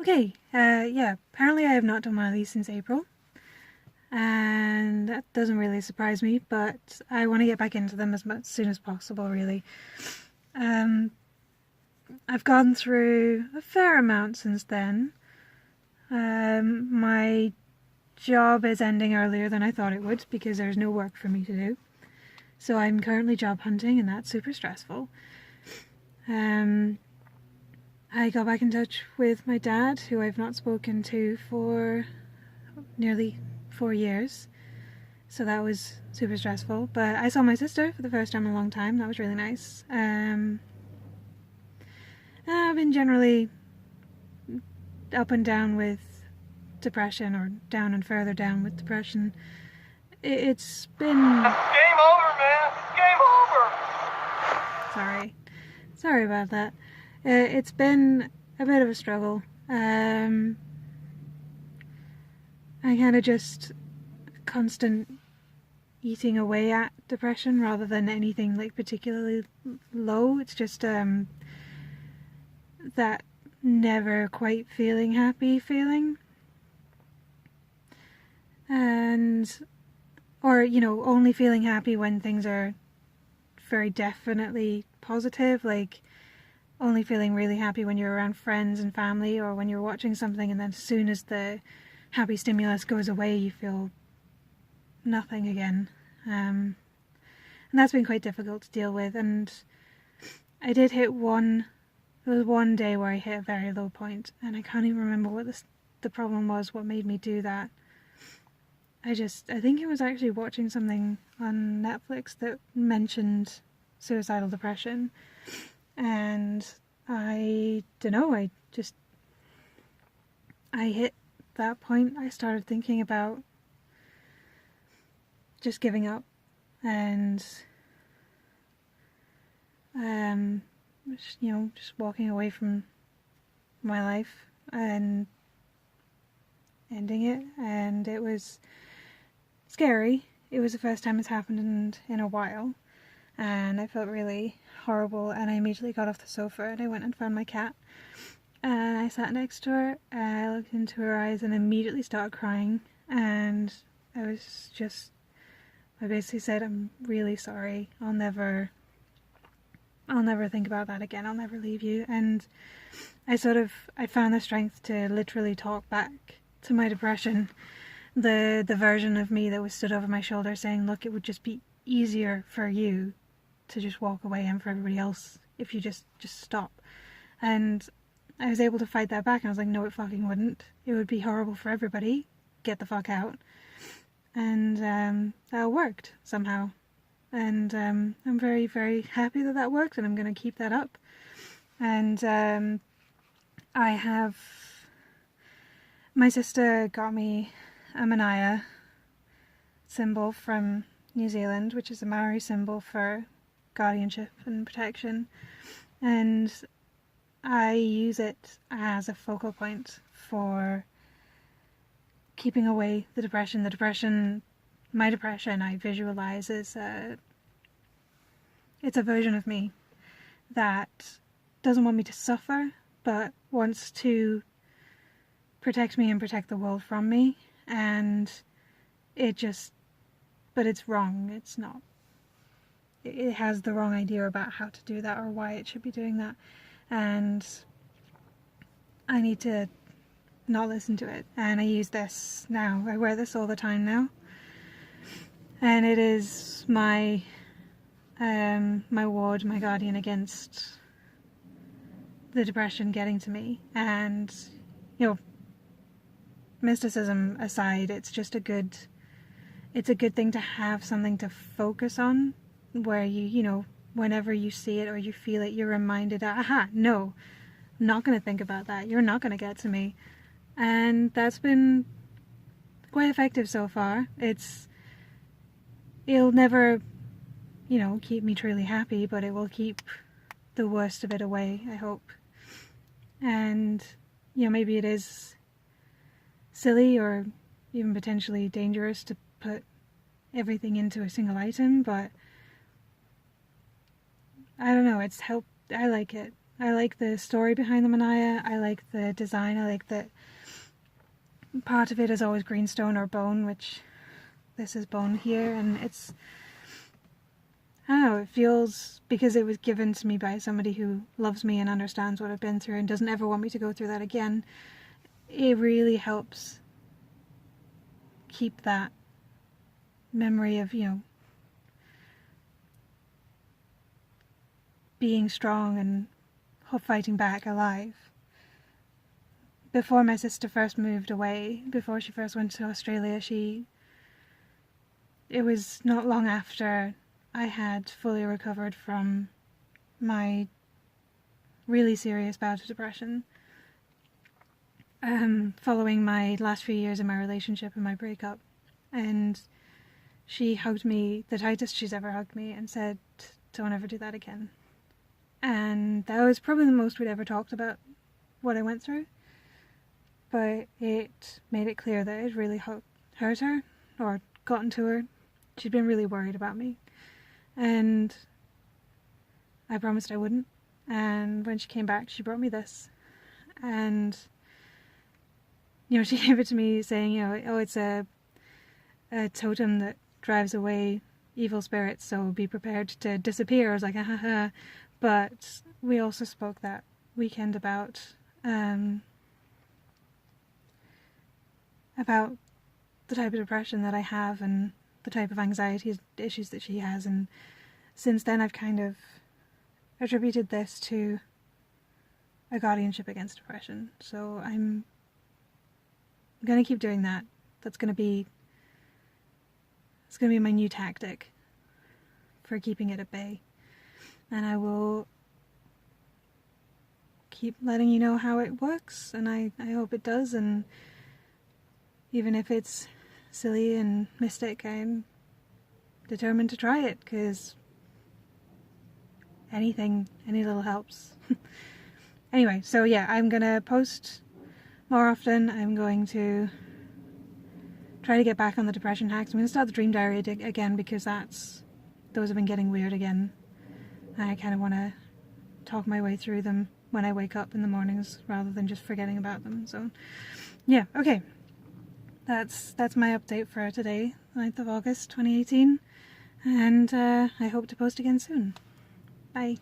Okay, yeah, apparently I have not done one of these since April, and that doesn't really surprise me, but I want to get back into them as soon as possible, really. I've gone through a fair amount since then. My job is ending earlier than I thought it would because there's no work for me to do. So I'm currently job hunting, and that's super stressful. I got back in touch with my dad, who I've not spoken to for nearly 4 years. So that was super stressful. But I saw my sister for the first time in a long time. That was really nice. I've been generally up and down with depression, or down and further down with depression. It's been... Game over, man! Game over! Sorry about that. It's been a bit of a struggle. I kind of just constant eating away at depression rather than anything like particularly low. It's just that never quite feeling happy feeling. Or, only feeling happy when things are very definitely positive, like only feeling really happy when you're around friends and family, or when you're watching something and then as soon as the happy stimulus goes away you feel nothing again. And that's been quite difficult to deal with, and I did hit there was one day where I hit a very low point, and I can't even remember what the problem was, what made me do that. I think it was actually watching something on Netflix that mentioned suicidal depression, and I don't know, I hit that point. I started thinking about just giving up and just walking away from my life and ending it. And it was scary. It was the first time it's happened in a while, and I felt really horrible, and I immediately got off the sofa and I went and found my cat, and I sat next to her and I looked into her eyes and immediately started crying, and I basically said, I'm really sorry, I'll never think about that again, I'll never leave you. And I found the strength to literally talk back to my depression, the version of me that was stood over my shoulder saying, look, it would just be easier for you to just walk away and for everybody else if you just stop. And I was able to fight that back, and I was like, no, it fucking wouldn't. It would be horrible for everybody. Get the fuck out. And that worked somehow. And I'm very, very happy that worked, and I'm going to keep that up. And my sister got me a Manaya symbol from New Zealand, which is a Maori symbol for guardianship and protection, and I use it as a focal point for keeping away the depression. My depression, I visualize as it's a version of me that doesn't want me to suffer, but wants to protect me and protect the world from me. And but it's wrong. It's not. It has the wrong idea about how to do that or why it should be doing that. And I need to not listen to it. And I use this now. I wear this all the time now. And it is my ward, my guardian against the depression getting to me. And, mysticism aside, it's a good thing to have something to focus on, where you whenever you see it or you feel it, you're reminded, aha, no, I'm not going to think about that. You're not going to get to me. And that's been quite effective so far. It'll never, keep me truly happy, but it will keep the worst of it away, I hope. And, maybe it is silly or even potentially dangerous to put everything into a single item, but I don't know, it's helped. I like it. I like the story behind the manaya. I like the design. I like that part of it is always greenstone or bone, which this is bone here, and it's, I don't know, it feels, because it was given to me by somebody who loves me and understands what I've been through and doesn't ever want me to go through that again, it really helps keep that memory of, being strong and fighting back alive. Before my sister first moved away, before she first went to Australia, it was not long after I had fully recovered from my really serious bout of depression, following my last few years in my relationship and my breakup, and she hugged me the tightest she's ever hugged me and said, "Don't ever do that again." And that was probably the most we'd ever talked about what I went through, but it made it clear that it really hurt her, or gotten to her. She'd been really worried about me, and I promised I wouldn't. And when she came back, she brought me this, and she gave it to me saying, "Oh, it's a totem that drives away evil spirits, so be prepared to disappear." I was like, ha ha. But we also spoke that weekend about the type of depression that I have and the type of anxiety issues that she has, and since then I've kind of attributed this to a guardianship against depression. So I'm going to keep doing that. It's going to be my new tactic for keeping it at bay. And I will keep letting you know how it works, and I hope it does, and even if it's silly and mystic, I'm determined to try it, because any little helps. Anyway, so yeah, I'm gonna post more often. I'm going to try to get back on the depression hacks. I'm gonna start the dream diary again, because those have been getting weird again. I kind of want to talk my way through them when I wake up in the mornings, rather than just forgetting about them. So yeah, okay. That's my update for today, 9th of August 2018, and I hope to post again soon. Bye.